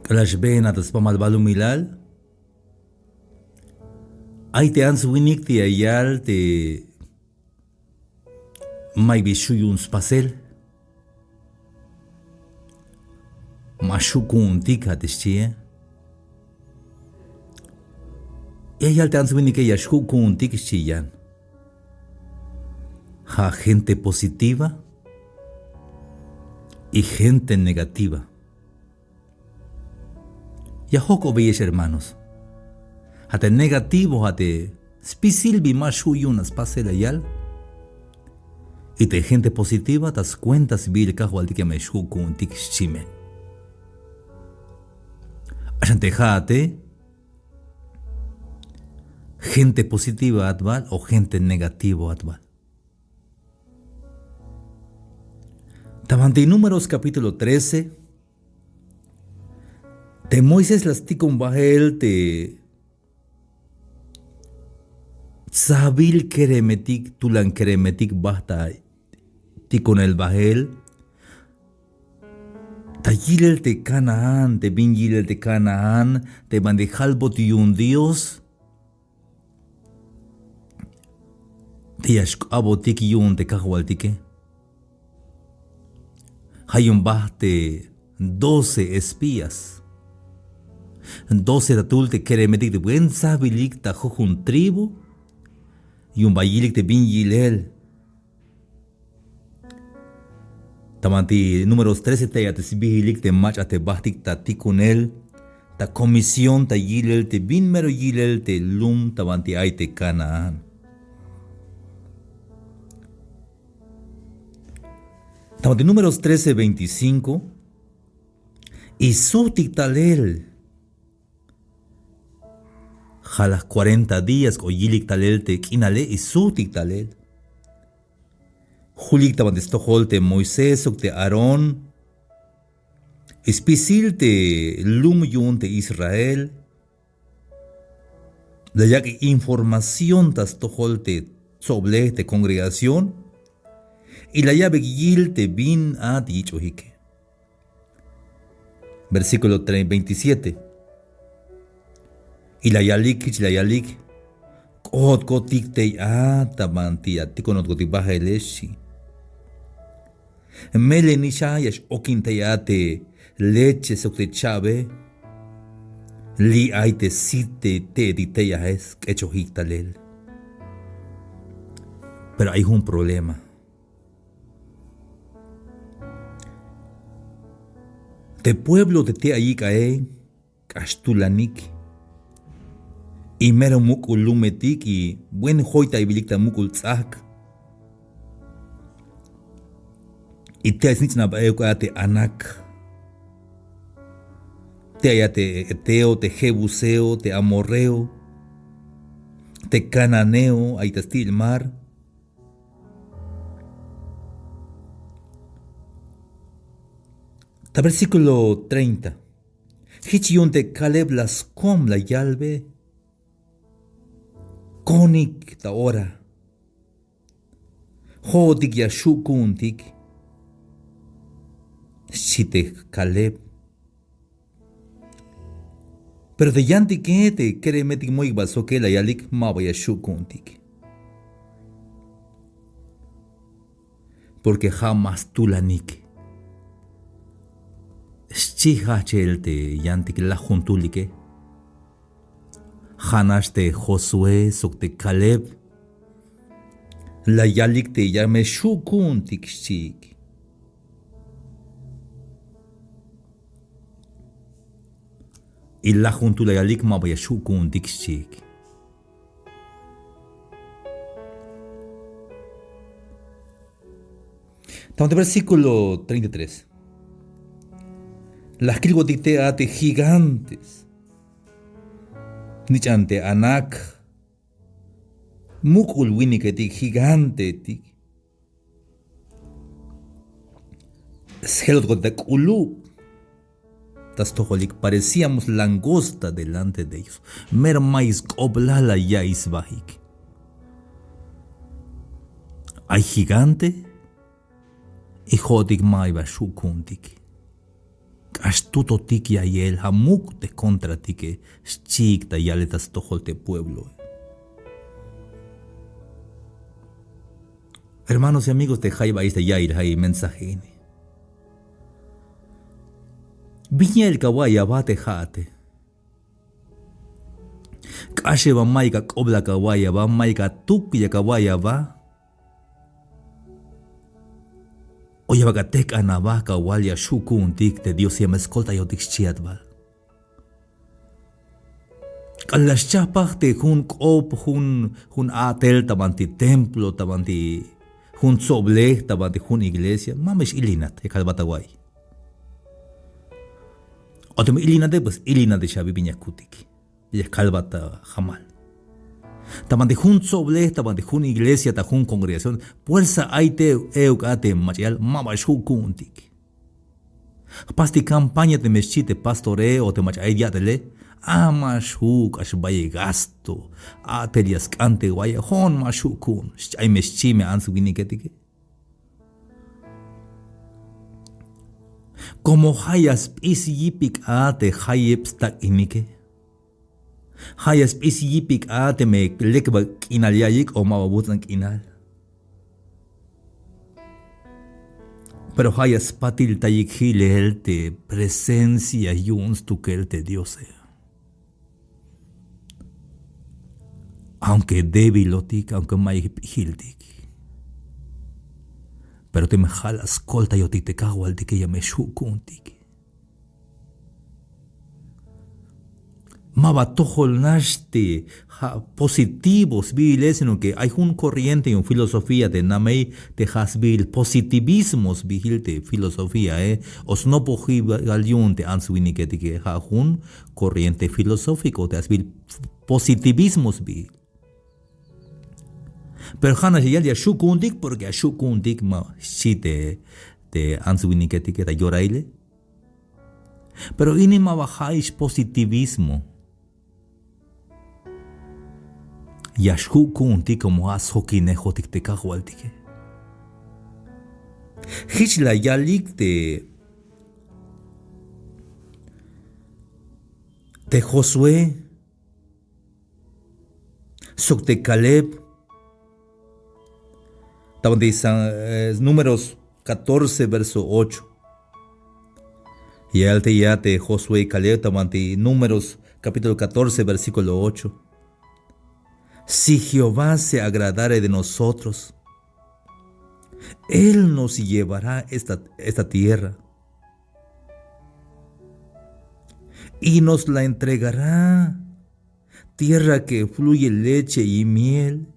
Kalashbena tas pamalbalu milal. Ay te answinik te ayal te may bishuyun spasel. Mashukun tika tishie. Y ayal te answinik yashukun tikishiyan. Ha gente positiva y gente negativa. Ya joko veis hermanos. Hate negativo, hate spisilbi mashuyunas pasel ayal. Y te gente positiva tas cuentas bil kahualtique meshukun tikshime. Ashante hate gente positiva atbal o gente negativo atbal. Tamante Números capítulo 13. Te Moisés las tikun bahel te sabil keremetik tulan keremetik basta tikon el bahel. Ta yilel te Canaán, te bin yilel te Canaán, te bandejal botiyun Dios. Te yashk abotik yun te kahualtike. Hayun bahte 12 espías. 12 tatul te keremetik te buen sabilik ta jojun tribu. Y un bayilik te bin yilel. Tamanti Números 13 te yatisbihilik te mach te bahtik ta tikunel. Ta comisión ta yilel te bin mero yilel te lum tamanti ay te Canaán. Tamanti Números 13, 25. Y su tiktalel. Jalas 40 días o yilik talel te kinale y su tiktalel. Julik tamanti stohol te Moisés o te Aarón. Espisil te lum yun te Israel. La ya que información tas tohol te sobre te congregación. Y la llave yil te bin a dicho hike. Versículo 27. Y la yalik. Kot kotik te tamanti atikonot kotik baja eleshi. Mele nisha yash okin te ate leche sokte chave. Li aite site te dite ya es hecho hiktalel. Pero hay un problema. De pueblo de te ahí cae, castulanik, y mero mukul lumetik y buen hoita y bilikta mukul tzak. Y te snitch na te anak. Te ayate eteo, te jebuseo, te amorreo, te cananeo, ahí te estil mar. Versículo 30. Hichion te Caleb las com la yalbe. Konik ta ora. Jodik ya shukuntik. Shite Caleb. Pero de yanti que te keremetik muy baso que la yalik maba ya shukuntik. Porque jamás tú la nik. Chiha chelte yantik la juntulike. Hanaste Josué sokte Caleb. La yalik te llame shukuntik shik. Y la juntula yalik mabaya shukuntik shik. Estamos en versículo 33. Las kilgotikte ate gigantes. Nichante anak. Mukul winiketik gigante tik. Shelotgotek ulu. Tastoholik parecíamos langosta delante de ellos. Mermais oblala ya isbahik. Hay gigante. Y jodik maiba shukuntik. Astuto tiki ayel hamuk te contra tike chik ta yaletas tojolte pueblo. Hermanos y amigos de Jaiba este yair hay mensaje. Viña el kawaya bate jate. Kashe va maika kobla kawaya va maika tuk ya kawaya va. Oye bagatek anabaka walia shukun tik te Dios yama escolta yotik chiatval. Kalas chapach te hun kop hun atel tabanti templo tabanti hun soble tabanti hun iglesia mamesh ilinat e kalbatawai. Otem ilinate pues ilinate shabi biñakutik. Y es kalbata jamal. Taban de jun soble, taban de jun iglesia, ta jun congregación, puerza aite eukate machial, mabashu kuntik. Pasti campaña de meschite pastoreo te mach ayatele, amashu kashbaye gasto, atelias cante guaya, hon mashu kun, ay meschime ansu viniketike. Como hayas isiyipik ate hayepstak inike. Hayas isiyipik ate me lekba kinalyayik o mababutan kinal. Pero hayas patil tayik hilelte presencia yuns tukelte Dios. Aunque débilotik, aunque mayip hiltik. Pero te me jalas colta yotik te kahualtik que ya me shukuntik. Mabatojol nashte positivos viles, sino que hay un corriente y una filosofía de namei de hasbil positivismos vigilte filosofía os no pojibaliun te ansuiniketi que ha un corriente filosófico de hasbil positivismos vi. Pero hana ya shukundik porque a shukundik ma shite de ansuiniketi que da yoraile. Pero ini ma bajáis positivismo. Yashku kunti como as hokinejo tik te kahualtike. Hichla yalik de Josué, sok de Caleb, donde dicen números 14 verso 8. Y él te ya de Josué y Caleb, donde números capítulo 14 versículo 8. Si Jehová se agradare de nosotros, Él nos llevará esta tierra y nos la entregará, tierra que fluye leche y miel.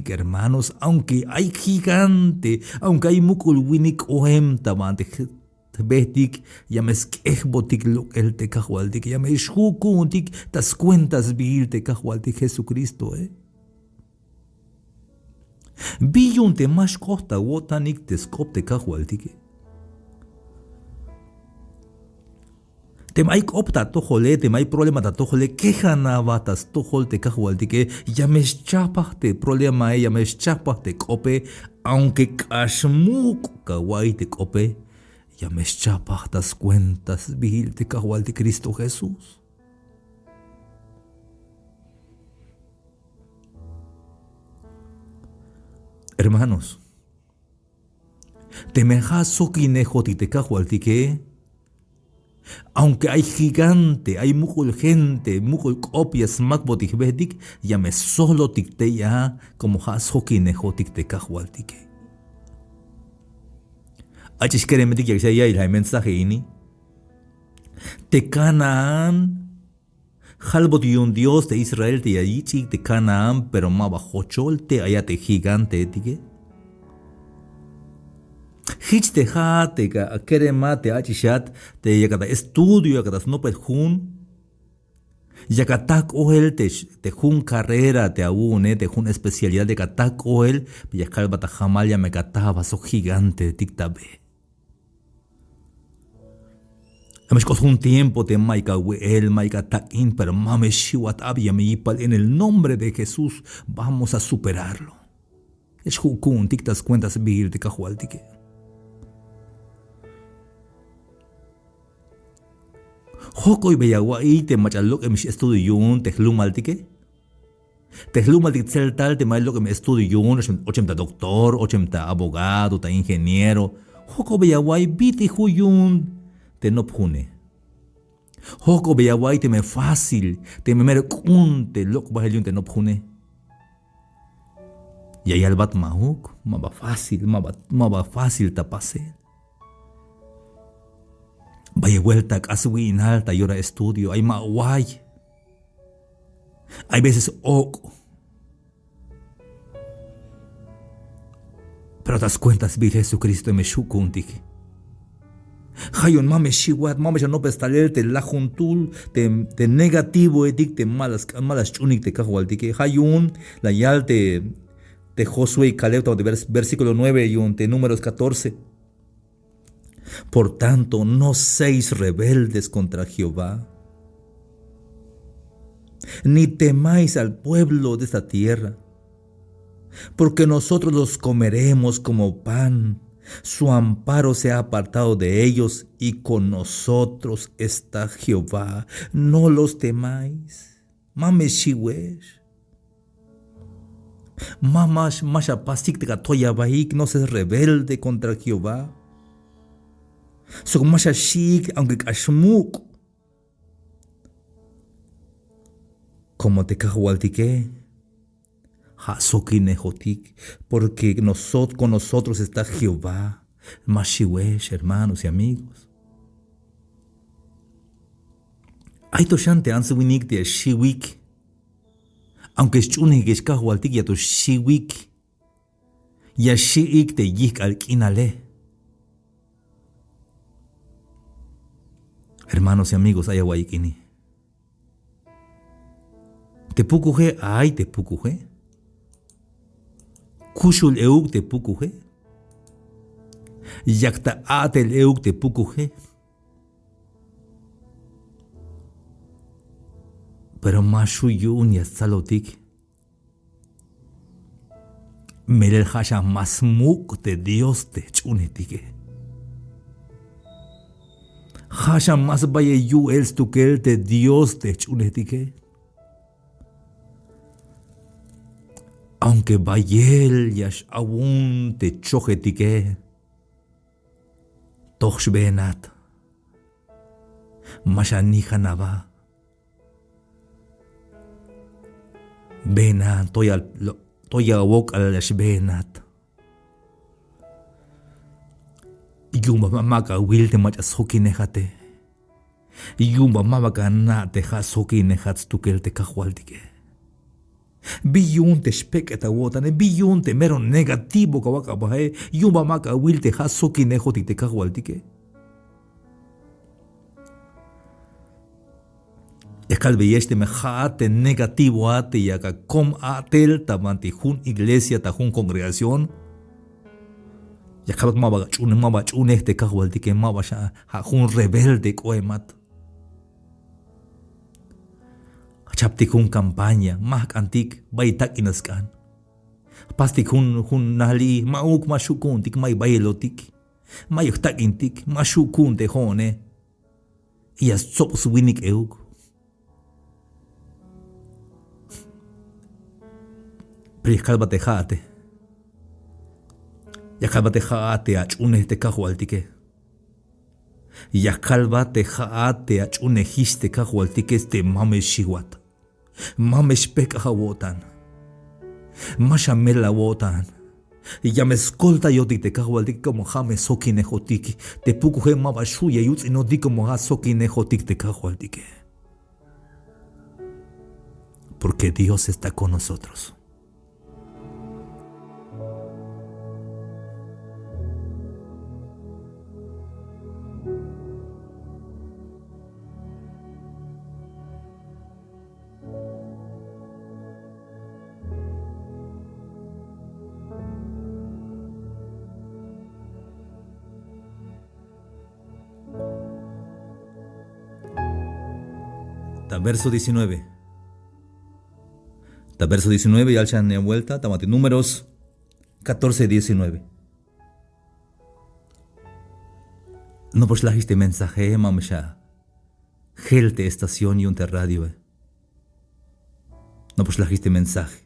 Hermanos, aunque hay gigante, aunque hay mukulwinik ohem tabante, Betik, yames kehbotik luk el te kahualtik, yames hukuntik, tas cuentas vil te kahualtik Jesucristo, Biyun te mash kohta wotanik te skop te kahualtik. Te mai opta tojole, te mai problema ta tojole, quejana batas tojol te kahualtik, yames chapah te problema, yames chapah te kope, aunque kashmuk kawai te kope. Ya me chapach das cuentas vigil te cahual de Cristo Jesús. Hermanos, te me jaso quinejo te cahual que aunque hay gigante, hay mujul gente, mujul copias macbotik bedik, ya me solo ticte ya como jaso quinejo te cahual que. Achis keremetik yak saya ilhay mensaje ini. Te Canaán, halbot yun Dios de Israel te yayichik te Canaán, pero ma bajochol te ayate gigante etique. Hich te ha te kerema te achishat te yakata estudio yakatas no pet hun. Yakatak oel te hun carrera te aune te hun especialidad de katak oel, yakalbata jamal ya me kataba so gigante tiktabe. Amescos un tiempo te maika el maika takin, pero mames shiwat abia me ipal en el nombre de Jesús vamos a superarlo. Es hukun tiktas cuentas vigil de kahualtike. Hokoy beyaguay te machalok emish estudio yun tehlumaltike. Tehlumaltik tal te mailok em estudio yun, ochenta doctor, ochenta abogado, ta ingeniero. Hoko beyaguay biti huyun te no pune. Hoko beyaguay te me fácil, te me mere kunte lok bahelyun te no pune. Y ahí al bat mahuk, maba fácil ta pase. Vaya vuelta aswi inalta y ahora estudio, hay guay. Hay veces oco. Pero te das cuenta, vi Jesucristo me shukuntik. Hayon mame shiwat, mame ya no pestalel te la juntul, te negativo edik te malas chunik te kahualtik. Hayon la yal te Josué y Caleb de versículo 9 y un de números 14. Por tanto, no seáis rebeldes contra Jehová, ni temáis al pueblo de esta tierra, porque nosotros los comeremos como pan. Su amparo se ha apartado de ellos y con nosotros está Jehová. No los temáis. Mame shiwesh. Mamash mashapasik te gatoya baik, no seas rebelde contra Jehová. So mashashik, aunque kashmuk. Como te cajualtique, hasoki nejotik, porque con nosotros está Jehová. Mashiwesh, hermanos y amigos. Hay toshante ansewinik de shiwik. Aunque chunig es cajualtik ya to shiwik. Ya shiik te yik al kinale. Hermanos y amigos, hay aguayikini. Te pukuje, ay te pukuje. Kushul euk te pukuje. Yakta atel euk te pukuje. Pero mashu yun ya salotik. Merel hasha masmuk de Dios te chunetike. Hasha mas vaya yu elstukel de Dios te chunetike. Aunque bayel yash aún te chojetike, toch benat, mashanija nava, benat, toya wok al yash benat, yumba mamaka wil te mach asoki nejate, yumba mamaka na te hasoki nejats tukel te kahualtike. Biyun te speketa wotane, biyun te mero negativo kawaka bahe, yumba maka wil te hasoki nejotik te kahualtike. Escalve este me jate negativo ate yaka com atel tamanti jun iglesia ta jun congregación. Yakabak maba chune te kahualtike maba sha jun rebelde koemat. Chaptik hun campaña, mak antik, baitak inaskan. Pastik hun nali, mauk mashukun tik may bailotik. Mayuktak intik, mashukun te hone. Iya sopos winik euk. Priskalba te jate. Yakalba te jate achune te kahualtike. Yakalba te jate achune histe kahualtike este mame shiwat. Mames peka hawotan. Mashamela wotan. Y ya me escolta yo te cahualtik como jame soki nejotik. Te puku mabashuya y utsi no di como ha soki nejotik te cahualtik. Porque Dios está con nosotros. Verso 19. Verso 19 y alchan en vuelta, tamate números 14 19. No pues la este mensaje mamsha. Gelte estación y un radio. No pues lajiste mensaje.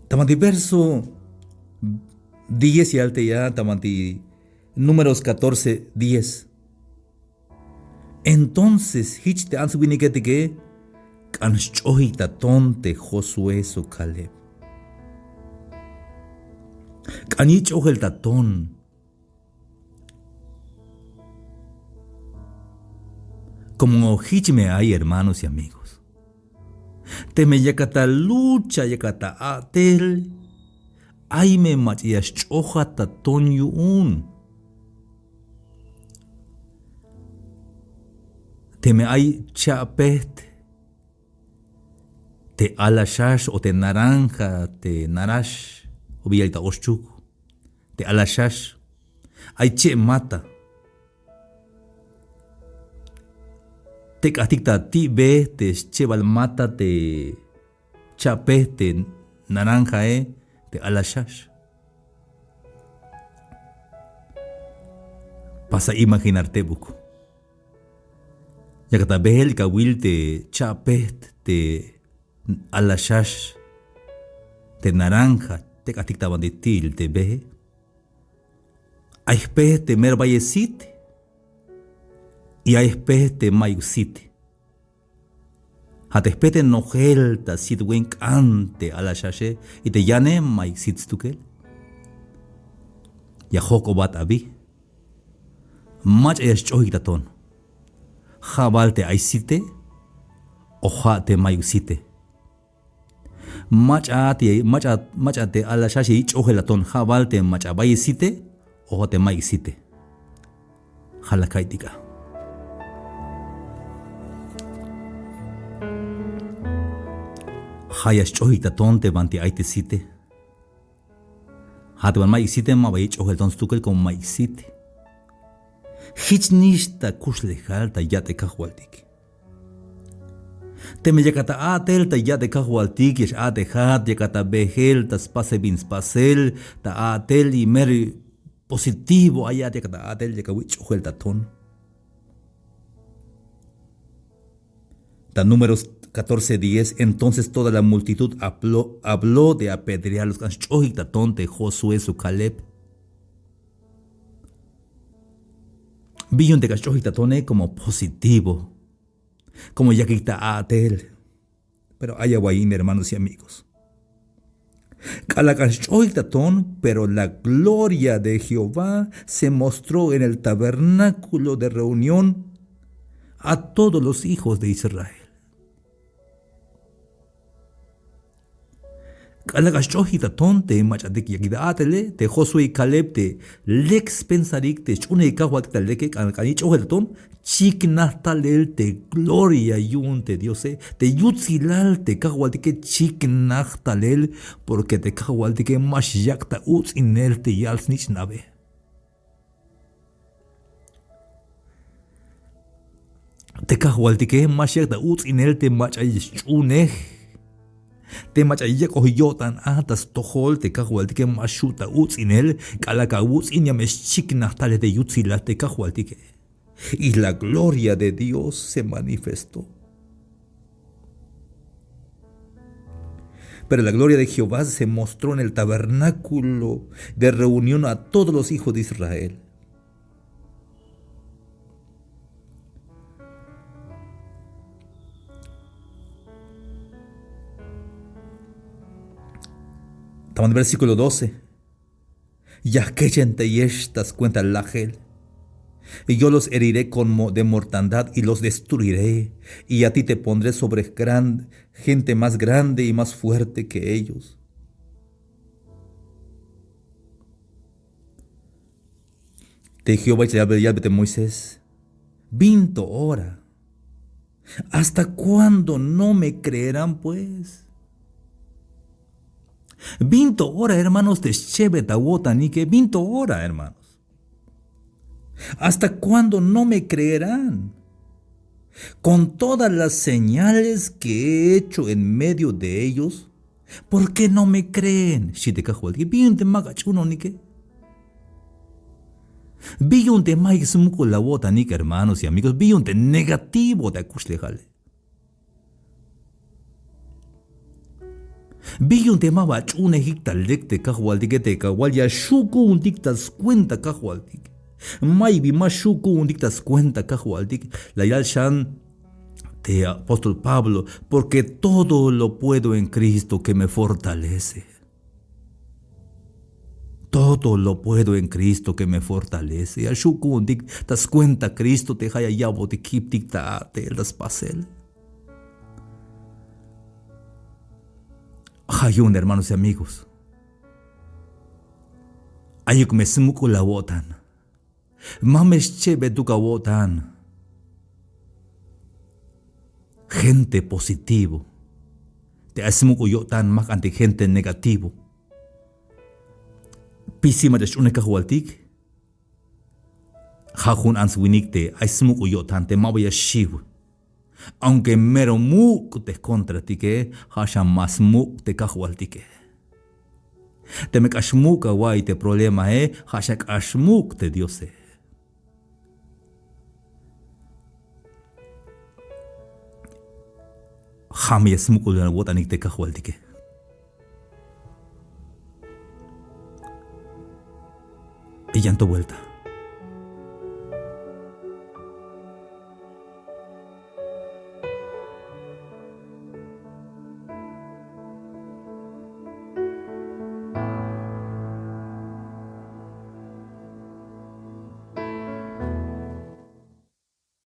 Tamanti verso 10 y alte ya, tamanti números 14, 10. Entonces, hich te ansubiniquete que canchohita tonte Josué su Caleb. Canicho el tatón. Como hichme hay, hermanos y amigos. Teme yakata lucha yakata atel. Ay me machias choja tatón yun. Teme ay chapet. Te alashash o te naranja, te narash. O vialta oshchuku. Te alashash. Ay che mata. Te casticta ti ve, te cheval mata, te chape, te naranja, te alashash. Pasa imaginarte buco. Ya que ta ve el kawil te chape, te alashash, te naranja, te casticta banditil, te ve. Ay pe te mervallecite. Y a espete mayusite. A te espete nojelta sit cante a la chache y te llane mayusits tukel. Ya joko bat abi. Mach es chohitaton. Jabalte aisite o jate mayusite. Mach ate a la chache y chohelaton jabalte mach abayisite o jate mayusite. Jalakaitika. Hayas chohita tonte banti aite site. Hate mai site ma bai chohel ton stukel con mai site. Hich nista kusle halta yate kahwaltik. Teme yakata atel ta yate kahwaltik yesh ate hat yakata behel ta spase bin spasel ta atel y mer positivo ayate yakata atel yakawich chohel ta ton. Ta números 14:10, entonces toda la multitud habló de apedrear los canchohitatón de Josué su Caleb. Villon de canchohitatón como positivo, como yaquita atel. Pero hay aguaín, hermanos y amigos. Cala canchohitatón, pero la gloria de Jehová se mostró en el tabernáculo de reunión a todos los hijos de Israel. Kalagachohita tonte machadik yakidátele te Josué y Caleb te lex pensarik te chune kahuat te leke kalkanichohelton chiknahtalel te gloria yunte Diose te yutzilal te kahuatike chiknahtalel porque te kahuatike mashyakta utzinel te yalsnich nave. Te kahuatike mashyakta utzinel te machayichunej. Te machaya coyotan atas tohol te cajualtique mashuta utzinel, calaca utziñames chiknahtale de yutzila te cajualtique. Y la gloria de Dios se manifestó. Pero la gloria de Jehová se mostró en el tabernáculo de reunión a todos los hijos de Israel. Estamos en el versículo 12. Ya que y estas cuenta la gel. Y yo los heriré de mortandad y los destruiré. Y a ti te pondré sobre gente más grande y más fuerte que ellos. De Jehová y de Moisés. Vinto hora. ¿Hasta cuándo no me creerán pues? Vinto hora, hermanos, de Shebetawotanique, vinto hora, hermanos. ¿Hasta cuándo no me creerán? Con todas las señales que he hecho en medio de ellos, ¿por qué no me creen? Vi un tema y smuco la bota, nica, hermanos y amigos. Vi un te negativo de acuslejale. Vi un tema bachune hicta lecte cajualdiquete cahual ya shuku un dictas cuenta cajualdique. Maybe más shuku un dictas cuenta cajualdique. La yal shan de apóstol Pablo, porque todo lo puedo en Cristo que me fortalece. Todo lo puedo en Cristo que me fortalece. Y ashuku dik tas cuenta Cristo te haya yabo te kip dicta te las pasel. Hayun, hermanos y amigos. Ayuk me smuku la wotan. Mames chebe tuka wotan. Gente positivo. Te asmuku yo tan más ante gente negativo. Pisima de shuneka hualtik. Hajun answinik te asmuku yo tan te mawaya shiv. Aunque mero muk te contra ti que hasha más muk te kahualtike. Te me kashmuka guay te problema hasha kashmuk te diose. Hami esmuku de la botanik te kahualtike. Y llanto vuelta.